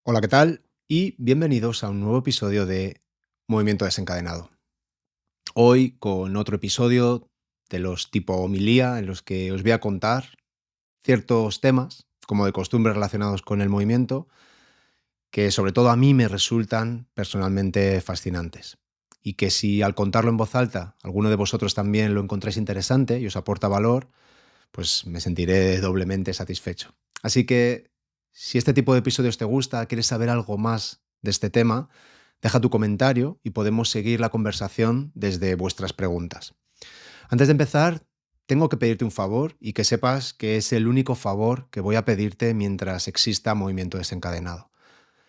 Hola, ¿qué tal? Y bienvenidos a un nuevo episodio de Movimiento Desencadenado. Hoy con otro episodio de los tipo homilía en los que os voy a contar ciertos temas, como de costumbre relacionados con el movimiento, que sobre todo a mí me resultan personalmente fascinantes. Y que si al contarlo en voz alta alguno de vosotros también lo encontréis interesante y os aporta valor, pues me sentiré doblemente satisfecho. Así que, si este tipo de episodios te gusta, quieres saber algo más de este tema, deja tu comentario y podemos seguir la conversación desde vuestras preguntas. Antes de empezar, tengo que pedirte un favor y que sepas que es el único favor que voy a pedirte mientras exista movimiento desencadenado.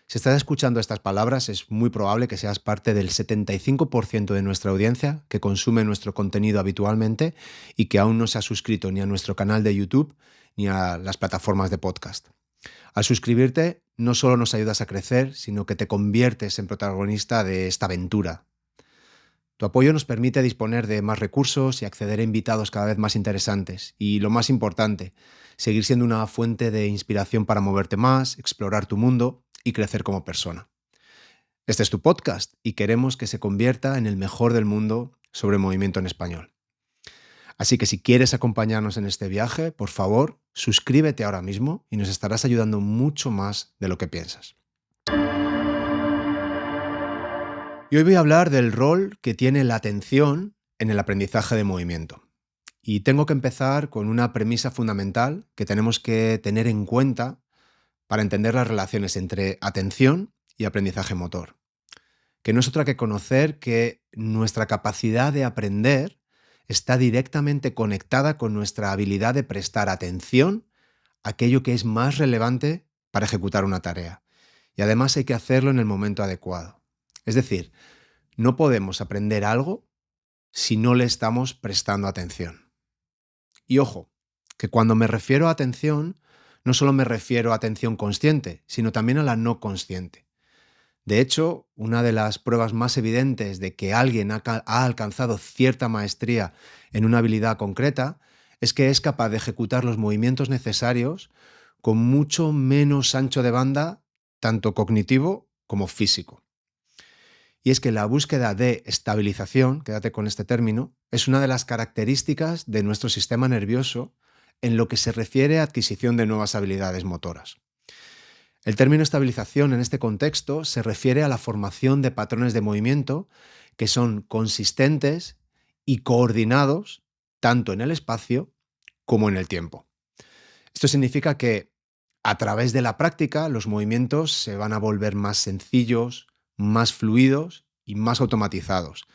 Si estás escuchando estas palabras, es muy probable que seas parte del 75% de nuestra audiencia que consume nuestro contenido habitualmente y que aún no se ha suscrito ni a nuestro canal de YouTube ni a las plataformas de podcast. Al suscribirte, no solo nos ayudas a crecer, sino que te conviertes en protagonista de esta aventura. Tu apoyo nos permite disponer de más recursos y acceder a invitados cada vez más interesantes. Y lo más importante, seguir siendo una fuente de inspiración para moverte más, explorar tu mundo y crecer como persona. Este es tu podcast y queremos que se convierta en el mejor del mundo sobre movimiento en español. Así que si quieres acompañarnos en este viaje, por favor, suscríbete ahora mismo y nos estarás ayudando mucho más de lo que piensas. Y hoy voy a hablar del rol que tiene la atención en el aprendizaje de movimiento. Y tengo que empezar con una premisa fundamental que tenemos que tener en cuenta para entender las relaciones entre atención y aprendizaje motor, que no es otra que conocer que nuestra capacidad de aprender está directamente conectada con nuestra habilidad de prestar atención a aquello que es más relevante para ejecutar una tarea. Y además hay que hacerlo en el momento adecuado. Es decir, no podemos aprender algo si no le estamos prestando atención. Y ojo, que cuando me refiero a atención, no solo me refiero a atención consciente, sino también a la no consciente. De hecho, una de las pruebas más evidentes de que alguien ha alcanzado cierta maestría en una habilidad concreta es que es capaz de ejecutar los movimientos necesarios con mucho menos ancho de banda, tanto cognitivo como físico. Y es que la búsqueda de estabilización, quédate con este término, es una de las características de nuestro sistema nervioso en lo que se refiere a adquisición de nuevas habilidades motoras. El término estabilización en este contexto se refiere a la formación de patrones de movimiento que son consistentes y coordinados tanto en el espacio como en el tiempo. Esto significa que a través de la práctica los movimientos se van a volver más sencillos, más fluidos y más automatizados.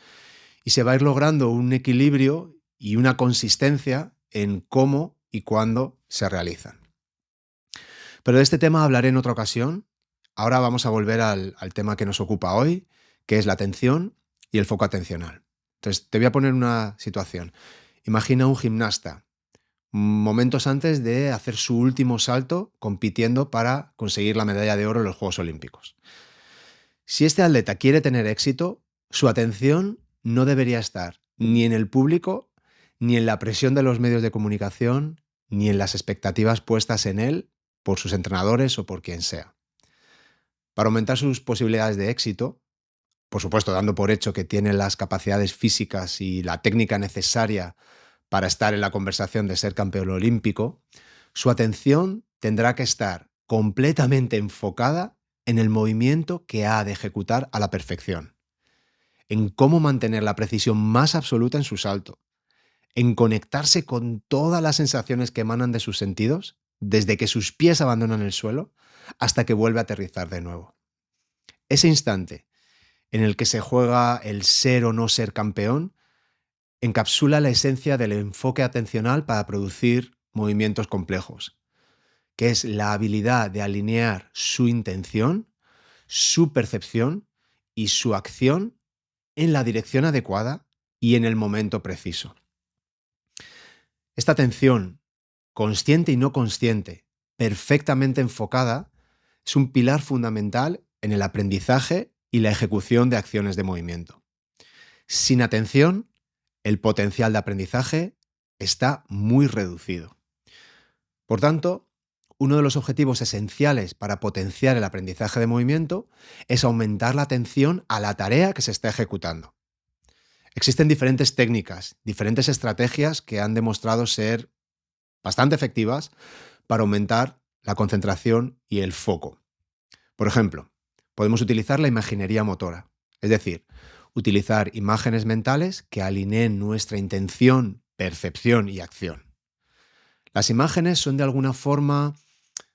Y se va a ir logrando un equilibrio y una consistencia en cómo y cuándo se realizan. Pero de este tema hablaré en otra ocasión. Ahora vamos a volver al tema que nos ocupa hoy, que es la atención y el foco atencional. Entonces, te voy a poner una situación. Imagina un gimnasta, momentos antes de hacer su último salto, compitiendo para conseguir la medalla de oro en los Juegos Olímpicos. Si este atleta quiere tener éxito, su atención no debería estar ni en el público, ni en la presión de los medios de comunicación, ni en las expectativas puestas en él por sus entrenadores o por quien sea. Para aumentar sus posibilidades de éxito, por supuesto dando por hecho que tiene las capacidades físicas y la técnica necesaria para estar en la conversación de ser campeón olímpico, su atención tendrá que estar completamente enfocada en el movimiento que ha de ejecutar a la perfección, en cómo mantener la precisión más absoluta en su salto, en conectarse con todas las sensaciones que emanan de sus sentidos, desde que sus pies abandonan el suelo hasta que vuelve a aterrizar de nuevo. Ese instante en el que se juega el ser o no ser campeón encapsula la esencia del enfoque atencional para producir movimientos complejos, que es la habilidad de alinear su intención, su percepción y su acción en la dirección adecuada y en el momento preciso. Esta atención, consciente y no consciente, perfectamente enfocada, es un pilar fundamental en el aprendizaje y la ejecución de acciones de movimiento. Sin atención, el potencial de aprendizaje está muy reducido. Por tanto, uno de los objetivos esenciales para potenciar el aprendizaje de movimiento es aumentar la atención a la tarea que se está ejecutando. Existen diferentes técnicas, diferentes estrategias que han demostrado ser bastante efectivas para aumentar la concentración y el foco. Por ejemplo, podemos utilizar la imaginería motora, es decir, utilizar imágenes mentales que alineen nuestra intención, percepción y acción. Las imágenes son de alguna forma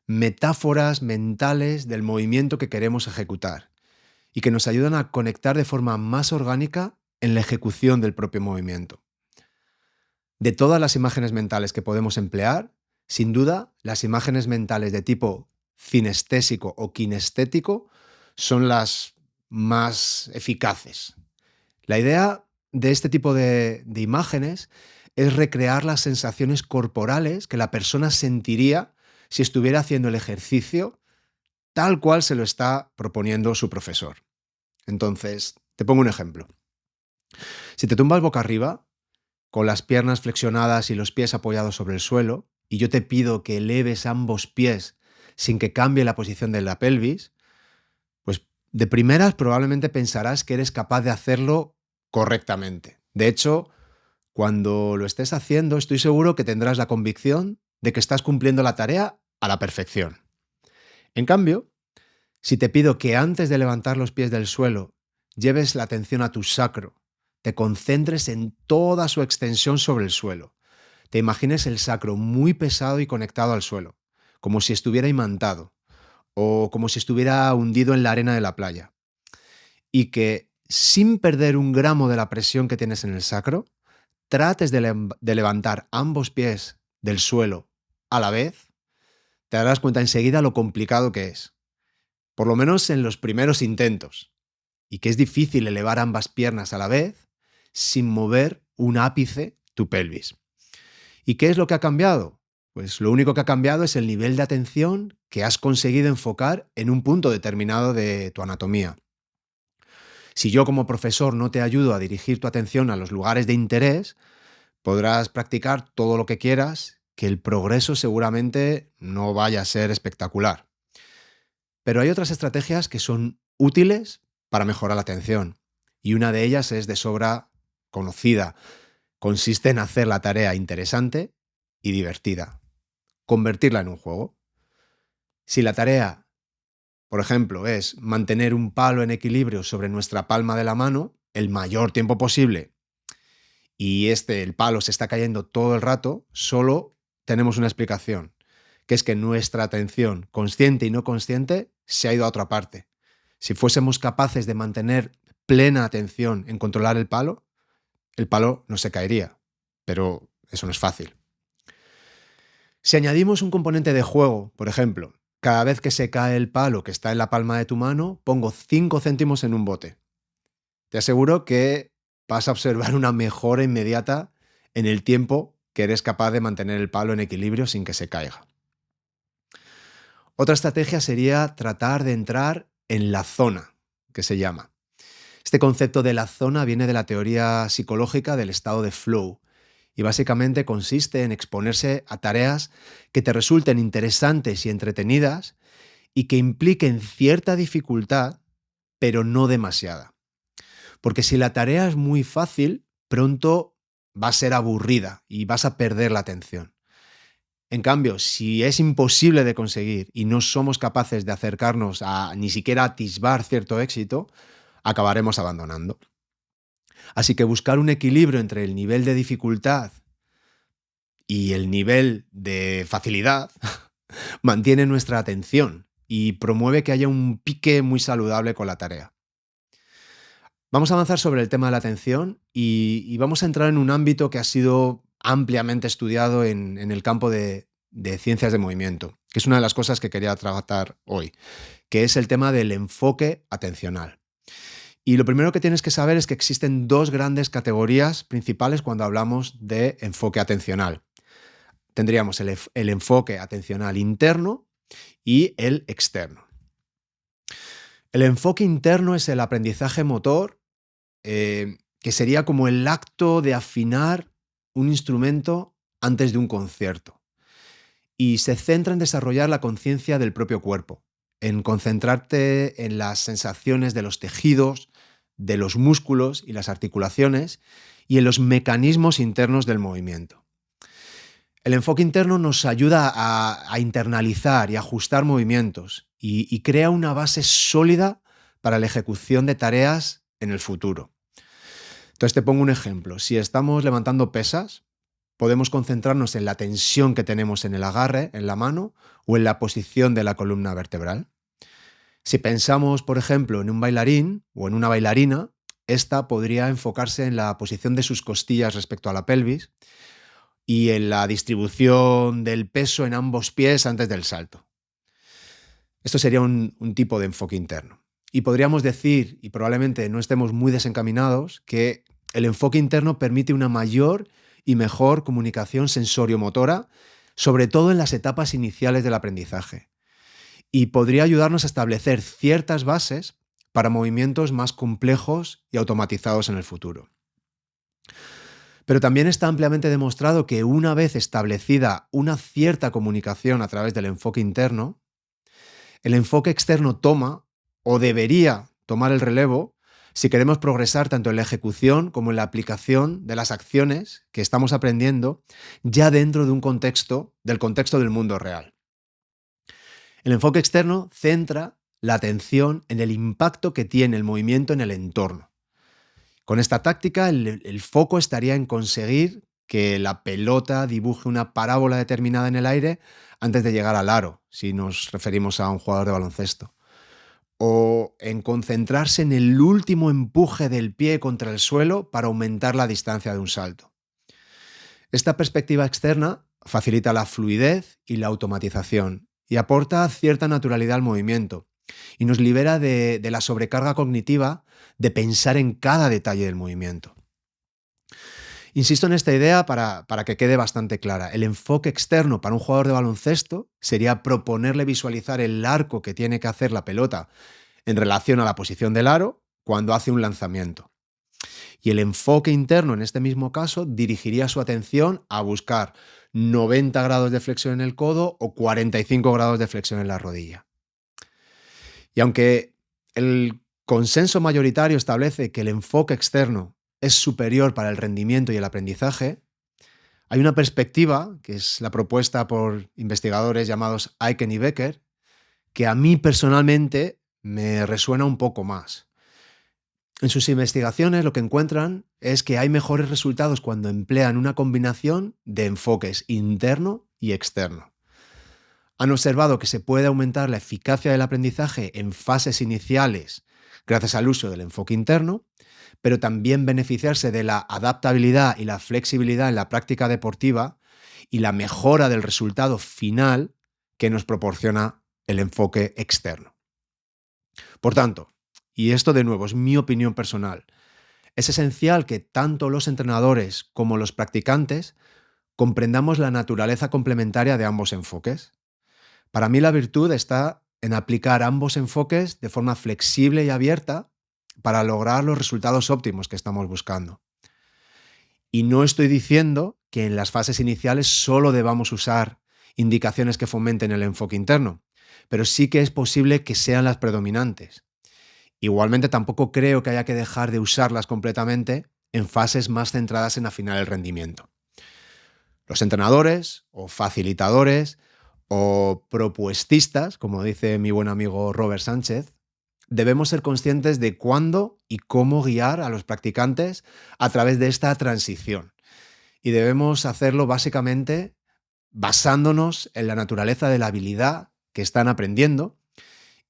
metáforas mentales del movimiento que queremos ejecutar y que nos ayudan a conectar de forma más orgánica en la ejecución del propio movimiento. De todas las imágenes mentales que podemos emplear, sin duda, las imágenes mentales de tipo cinestésico o kinestético son las más eficaces. La idea de este tipo de imágenes es recrear las sensaciones corporales que la persona sentiría si estuviera haciendo el ejercicio tal cual se lo está proponiendo su profesor. Entonces, te pongo un ejemplo. Si te tumbas boca arriba, con las piernas flexionadas y los pies apoyados sobre el suelo, y yo te pido que eleves ambos pies sin que cambie la posición de la pelvis, pues de primeras probablemente pensarás que eres capaz de hacerlo correctamente. De hecho, cuando lo estés haciendo, estoy seguro que tendrás la convicción de que estás cumpliendo la tarea a la perfección. En cambio, si te pido que antes de levantar los pies del suelo lleves la atención a tu sacro, te concentres en toda su extensión sobre el suelo, te imagines el sacro muy pesado y conectado al suelo, como si estuviera imantado o como si estuviera hundido en la arena de la playa, y que sin perder un gramo de la presión que tienes en el sacro, trates de levantar ambos pies del suelo a la vez, te darás cuenta enseguida lo complicado que es, por lo menos en los primeros intentos, y que es difícil elevar ambas piernas a la vez sin mover un ápice tu pelvis. ¿Y qué es lo que ha cambiado? Pues lo único que ha cambiado es el nivel de atención que has conseguido enfocar en un punto determinado de tu anatomía. Si yo como profesor no te ayudo a dirigir tu atención a los lugares de interés, podrás practicar todo lo que quieras, que el progreso seguramente no vaya a ser espectacular. Pero hay otras estrategias que son útiles para mejorar la atención, y una de ellas es de sobra conocida. Consiste en hacer la tarea interesante y divertida, convertirla en un juego. Si la tarea, por ejemplo, es mantener un palo en equilibrio sobre nuestra palma de la mano el mayor tiempo posible y el palo se está cayendo todo el rato, solo tenemos una explicación, que es que nuestra atención, consciente y no consciente, se ha ido a otra parte. Si fuésemos capaces de mantener plena atención en controlar el palo no se caería, pero eso no es fácil. Si añadimos un componente de juego, por ejemplo, cada vez que se cae el palo que está en la palma de tu mano, pongo 5 céntimos en un bote. Te aseguro que vas a observar una mejora inmediata en el tiempo que eres capaz de mantener el palo en equilibrio sin que se caiga. Otra estrategia sería tratar de entrar en la zona, que se llama. Este concepto de la zona viene de la teoría psicológica del estado de flow y básicamente consiste en exponerse a tareas que te resulten interesantes y entretenidas y que impliquen cierta dificultad, pero no demasiada. Porque si la tarea es muy fácil, pronto va a ser aburrida y vas a perder la atención. En cambio, si es imposible de conseguir y no somos capaces de acercarnos a ni siquiera atisbar cierto éxito, acabaremos abandonando. Así que buscar un equilibrio entre el nivel de dificultad y el nivel de facilidad mantiene nuestra atención y promueve que haya un pique muy saludable con la tarea. Vamos a avanzar sobre el tema de la atención y vamos a entrar en un ámbito que ha sido ampliamente estudiado en el campo de ciencias de movimiento, que es una de las cosas que quería tratar hoy, que es el tema del enfoque atencional. Y lo primero que tienes que saber es que existen dos grandes categorías principales cuando hablamos de enfoque atencional. Tendríamos el enfoque atencional interno y el externo. El enfoque interno es el aprendizaje motor, que sería como el acto de afinar un instrumento antes de un concierto. y se centra en desarrollar la conciencia del propio cuerpo, en concentrarte en las sensaciones de los tejidos, de los músculos y las articulaciones y en los mecanismos internos del movimiento. El enfoque interno nos ayuda a internalizar y ajustar movimientos y crea una base sólida para la ejecución de tareas en el futuro. Entonces te pongo un ejemplo. Si estamos levantando pesas, podemos concentrarnos en la tensión que tenemos en el agarre, en la mano, o en la posición de la columna vertebral. Si pensamos, por ejemplo, en un bailarín o en una bailarina, esta podría enfocarse en la posición de sus costillas respecto a la pelvis y en la distribución del peso en ambos pies antes del salto. Esto sería un tipo de enfoque interno. Y podríamos decir, y probablemente no estemos muy desencaminados, que el enfoque interno permite una mayor y mejor comunicación sensorio-motora, sobre todo en las etapas iniciales del aprendizaje. Y podría ayudarnos a establecer ciertas bases para movimientos más complejos y automatizados en el futuro. Pero también está ampliamente demostrado que una vez establecida una cierta comunicación a través del enfoque interno, el enfoque externo toma o debería tomar el relevo si queremos progresar tanto en la ejecución como en la aplicación de las acciones que estamos aprendiendo ya dentro de del contexto del mundo real. El enfoque externo centra la atención en el impacto que tiene el movimiento en el entorno. Con esta táctica, el foco estaría en conseguir que la pelota dibuje una parábola determinada en el aire antes de llegar al aro, si nos referimos a un jugador de baloncesto. O en concentrarse en el último empuje del pie contra el suelo para aumentar la distancia de un salto. Esta perspectiva externa facilita la fluidez y la automatización y aporta cierta naturalidad al movimiento y nos libera de la sobrecarga cognitiva de pensar en cada detalle del movimiento. Insisto en esta idea para que quede bastante clara. El enfoque externo para un jugador de baloncesto sería proponerle visualizar el arco que tiene que hacer la pelota en relación a la posición del aro cuando hace un lanzamiento. Y el enfoque interno, en este mismo caso, dirigiría su atención a buscar 90 grados de flexión en el codo o 45 grados de flexión en la rodilla. Y aunque el consenso mayoritario establece que el enfoque externo es superior para el rendimiento y el aprendizaje, hay una perspectiva, que es la propuesta por investigadores llamados Aiken y Becker, que a mí personalmente me resuena un poco más. En sus investigaciones lo que encuentran es que hay mejores resultados cuando emplean una combinación de enfoques interno y externo. Han observado que se puede aumentar la eficacia del aprendizaje en fases iniciales gracias al uso del enfoque interno, pero también beneficiarse de la adaptabilidad y la flexibilidad en la práctica deportiva y la mejora del resultado final que nos proporciona el enfoque externo. Por tanto, y esto de nuevo es mi opinión personal, es esencial que tanto los entrenadores como los practicantes comprendamos la naturaleza complementaria de ambos enfoques. Para mí la virtud está en aplicar ambos enfoques de forma flexible y abierta para lograr los resultados óptimos que estamos buscando. Y no estoy diciendo que en las fases iniciales solo debamos usar indicaciones que fomenten el enfoque interno, pero sí que es posible que sean las predominantes. Igualmente tampoco creo que haya que dejar de usarlas completamente en fases más centradas en afinar el rendimiento. Los entrenadores o facilitadores o propuestistas, como dice mi buen amigo Robert Sánchez, debemos ser conscientes de cuándo y cómo guiar a los practicantes a través de esta transición. Y debemos hacerlo básicamente basándonos en la naturaleza de la habilidad que están aprendiendo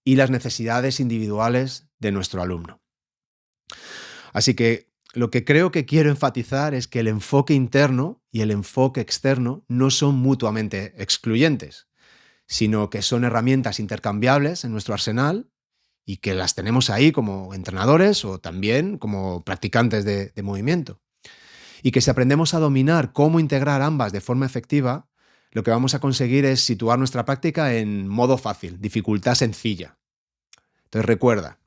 y las necesidades individuales de nuestro alumno. Así que lo que creo que quiero enfatizar es que el enfoque interno y el enfoque externo no son mutuamente excluyentes, sino que son herramientas intercambiables en nuestro arsenal y que las tenemos ahí como entrenadores o también como practicantes de movimiento. Y que si aprendemos a dominar cómo integrar ambas de forma efectiva, lo que vamos a conseguir es situar nuestra práctica en modo fácil, dificultad sencilla. Entonces recuerda,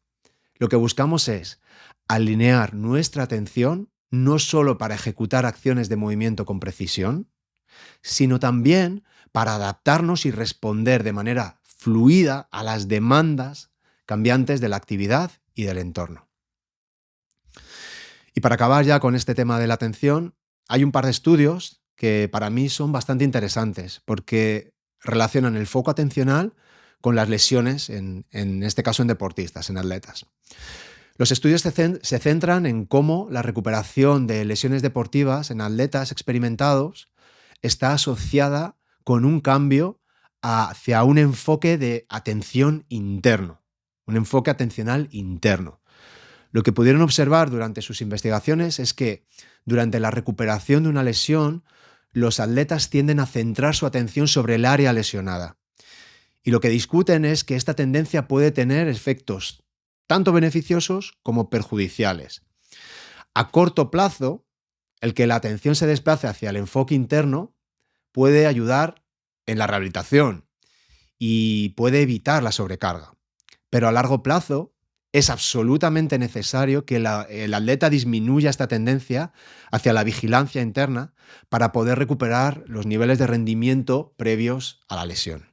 lo que buscamos es alinear nuestra atención no solo para ejecutar acciones de movimiento con precisión, sino también para adaptarnos y responder de manera fluida a las demandas cambiantes de la actividad y del entorno. Y para acabar ya con este tema de la atención, hay un par de estudios que para mí son bastante interesantes porque relacionan el foco atencional con las lesiones, en este caso en deportistas, en atletas. Los estudios se centran en cómo la recuperación de lesiones deportivas en atletas experimentados está asociada con un cambio hacia un enfoque de atención interno, un enfoque atencional interno. Lo que pudieron observar durante sus investigaciones es que durante la recuperación de una lesión, los atletas tienden a centrar su atención sobre el área lesionada. Y lo que discuten es que esta tendencia puede tener efectos tanto beneficiosos como perjudiciales. A corto plazo, el que la atención se desplace hacia el enfoque interno puede ayudar en la rehabilitación y puede evitar la sobrecarga. Pero a largo plazo es absolutamente necesario que el atleta disminuya esta tendencia hacia la vigilancia interna para poder recuperar los niveles de rendimiento previos a la lesión.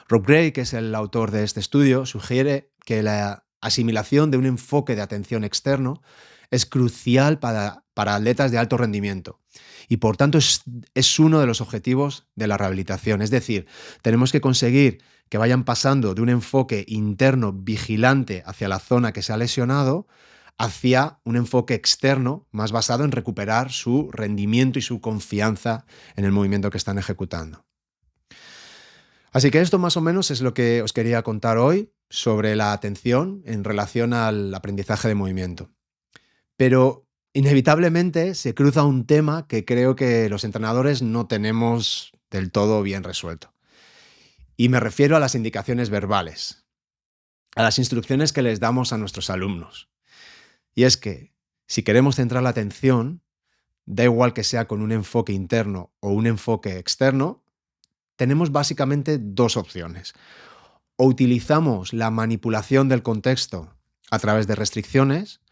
Rob Gray, que es el autor de este estudio, sugiere que la asimilación de un enfoque de atención externo es crucial para atletas de alto rendimiento y por tanto es uno de los objetivos de la rehabilitación. Es decir, tenemos que conseguir que vayan pasando de un enfoque interno vigilante hacia la zona que se ha lesionado hacia un enfoque externo más basado en recuperar su rendimiento y su confianza en el movimiento que están ejecutando. Así que esto más o menos es lo que os quería contar hoy sobre la atención en relación al aprendizaje de movimiento. Pero inevitablemente se cruza un tema que creo que los entrenadores no tenemos del todo bien resuelto. Y me refiero a las indicaciones verbales, a las instrucciones que les damos a nuestros alumnos. Y es que si queremos centrar la atención, da igual que sea con un enfoque interno o un enfoque externo, tenemos básicamente dos opciones. O utilizamos la manipulación del contexto a través de restricciones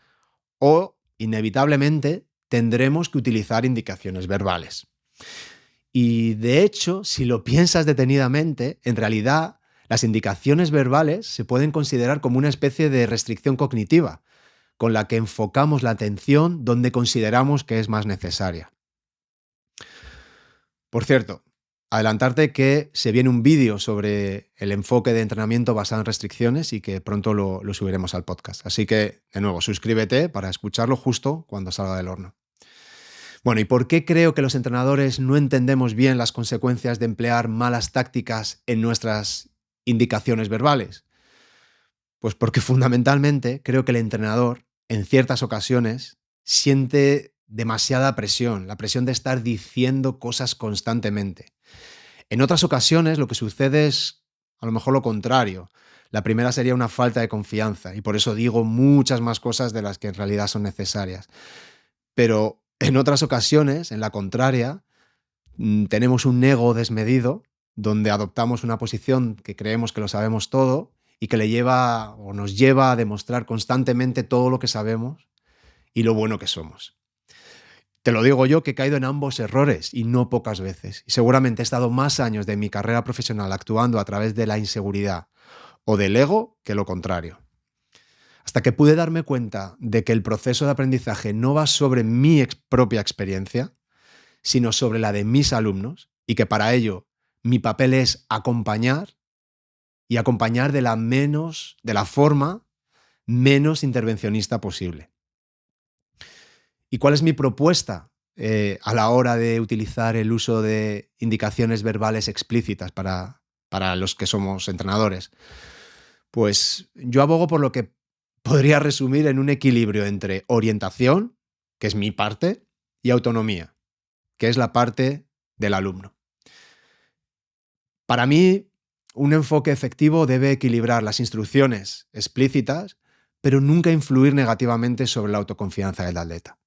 o, inevitablemente, tendremos que utilizar indicaciones verbales. Y, de hecho, si lo piensas detenidamente, en realidad las indicaciones verbales se pueden considerar como una especie de restricción cognitiva, con la que enfocamos la atención donde consideramos que es más necesaria. Por cierto, adelantarte que se viene un vídeo sobre el enfoque de entrenamiento basado en restricciones y que pronto lo subiremos al podcast. Así que, de nuevo, suscríbete para escucharlo justo cuando salga del horno. Bueno, ¿y por qué creo que los entrenadores no entendemos bien las consecuencias de emplear malas tácticas en nuestras indicaciones verbales? Pues porque fundamentalmente creo que el entrenador, en ciertas ocasiones, siente demasiada presión, la presión de estar diciendo cosas constantemente. En otras ocasiones lo que sucede es a lo mejor lo contrario. La primera sería una falta de confianza y por eso digo muchas más cosas de las que en realidad son necesarias. Pero en otras ocasiones, en la contraria, tenemos un ego desmedido donde adoptamos una posición que creemos que lo sabemos todo y que le lleva o nos lleva a demostrar constantemente todo lo que sabemos y lo bueno que somos. Te lo digo yo que he caído en ambos errores y no pocas veces. Y seguramente he estado más años de mi carrera profesional actuando a través de la inseguridad o del ego que lo contrario. Hasta que pude darme cuenta de que el proceso de aprendizaje no va sobre mi propia experiencia, sino sobre la de mis alumnos y que para ello mi papel es acompañar y acompañar de la forma menos intervencionista posible. ¿Y cuál es mi propuesta a la hora de utilizar el uso de indicaciones verbales explícitas para los que somos entrenadores? Pues yo abogo por lo que podría resumir en un equilibrio entre orientación, que es mi parte, y autonomía, que es la parte del alumno. Para mí, un enfoque efectivo debe equilibrar las instrucciones explícitas, pero nunca influir negativamente sobre la autoconfianza del atleta.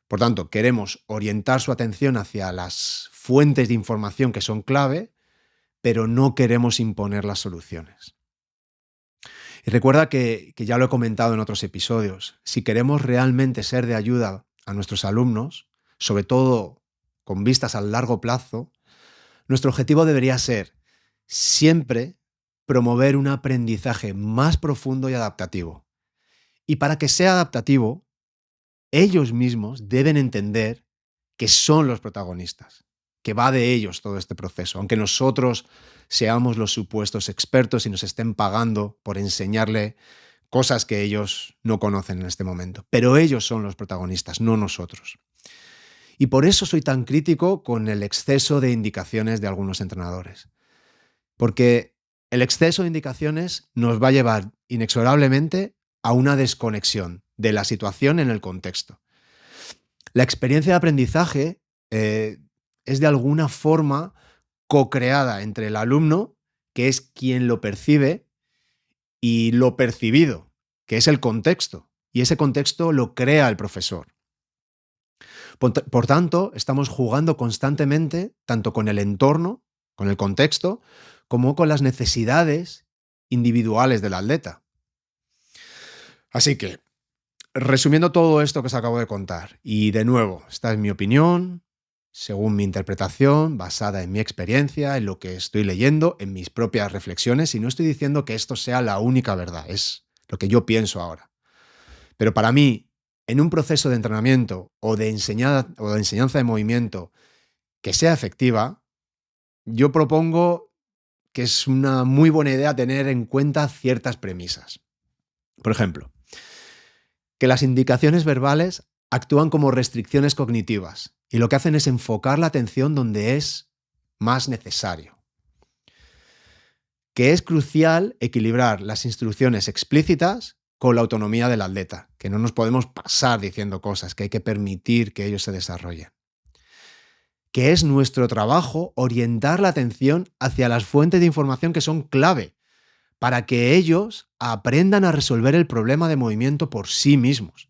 Por tanto, queremos orientar su atención hacia las fuentes de información que son clave, pero no queremos imponer las soluciones. Y recuerda que ya lo he comentado en otros episodios, si queremos realmente ser de ayuda a nuestros alumnos, sobre todo con vistas al largo plazo, Nuestro objetivo debería ser siempre promover un aprendizaje más profundo y adaptativo. Y para que sea adaptativo, ellos mismos deben entender que son los protagonistas, que va de ellos todo este proceso, aunque nosotros seamos los supuestos expertos y nos estén pagando por enseñarle cosas que ellos no conocen en este momento. Pero ellos son los protagonistas, no nosotros. Y por eso soy tan crítico con el exceso de indicaciones de algunos entrenadores. Porque el exceso de indicaciones nos va a llevar inexorablemente a una desconexión de la situación en el contexto. La experiencia de aprendizaje es de alguna forma co-creada entre el alumno, que es quien lo percibe, y lo percibido, que es el contexto. Y ese contexto lo crea el profesor. Por tanto, estamos jugando constantemente tanto con el entorno, con el contexto, como con las necesidades individuales del atleta. Así que, resumiendo todo esto que os acabo de contar, y de nuevo, esta es mi opinión, según mi interpretación, basada en mi experiencia, en lo que estoy leyendo, en mis propias reflexiones, y no estoy diciendo que esto sea la única verdad, es lo que yo pienso ahora. Pero para mí, en un proceso de entrenamiento o de enseñanza de movimiento que sea efectiva, yo propongo que es una muy buena idea tener en cuenta ciertas premisas. Por ejemplo, que las indicaciones verbales actúan como restricciones cognitivas y lo que hacen es enfocar la atención donde es más necesario. Que es crucial equilibrar las instrucciones explícitas con la autonomía del atleta, que no nos podemos pasar diciendo cosas, que hay que permitir que ellos se desarrollen. Que es nuestro trabajo orientar la atención hacia las fuentes de información que son clave para que ellos aprendan a resolver el problema de movimiento por sí mismos.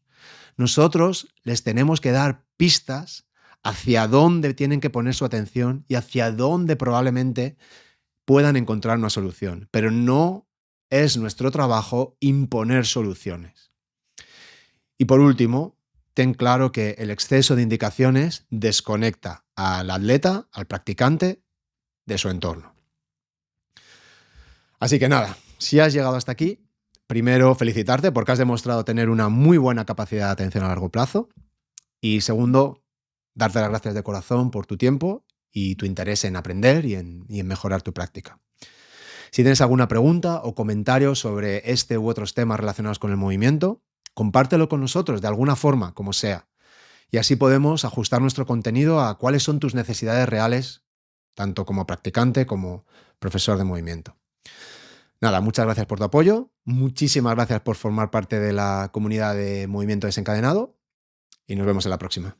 Nosotros les tenemos que dar pistas hacia dónde tienen que poner su atención y hacia dónde probablemente puedan encontrar una solución, pero no es nuestro trabajo imponer soluciones. Y por último, ten claro que el exceso de indicaciones desconecta al atleta, al practicante, de su entorno. Así que nada, si has llegado hasta aquí, primero felicitarte porque has demostrado tener una muy buena capacidad de atención a largo plazo. Y segundo, darte las gracias de corazón por tu tiempo y tu interés en aprender y en mejorar tu práctica. Si tienes alguna pregunta o comentario sobre este u otros temas relacionados con el movimiento, compártelo con nosotros de alguna forma, como sea. Y así podemos ajustar nuestro contenido a cuáles son tus necesidades reales, tanto como practicante como profesor de movimiento. Nada, muchas gracias por tu apoyo, muchísimas gracias por formar parte de la comunidad de Movimiento Desencadenado y nos vemos en la próxima.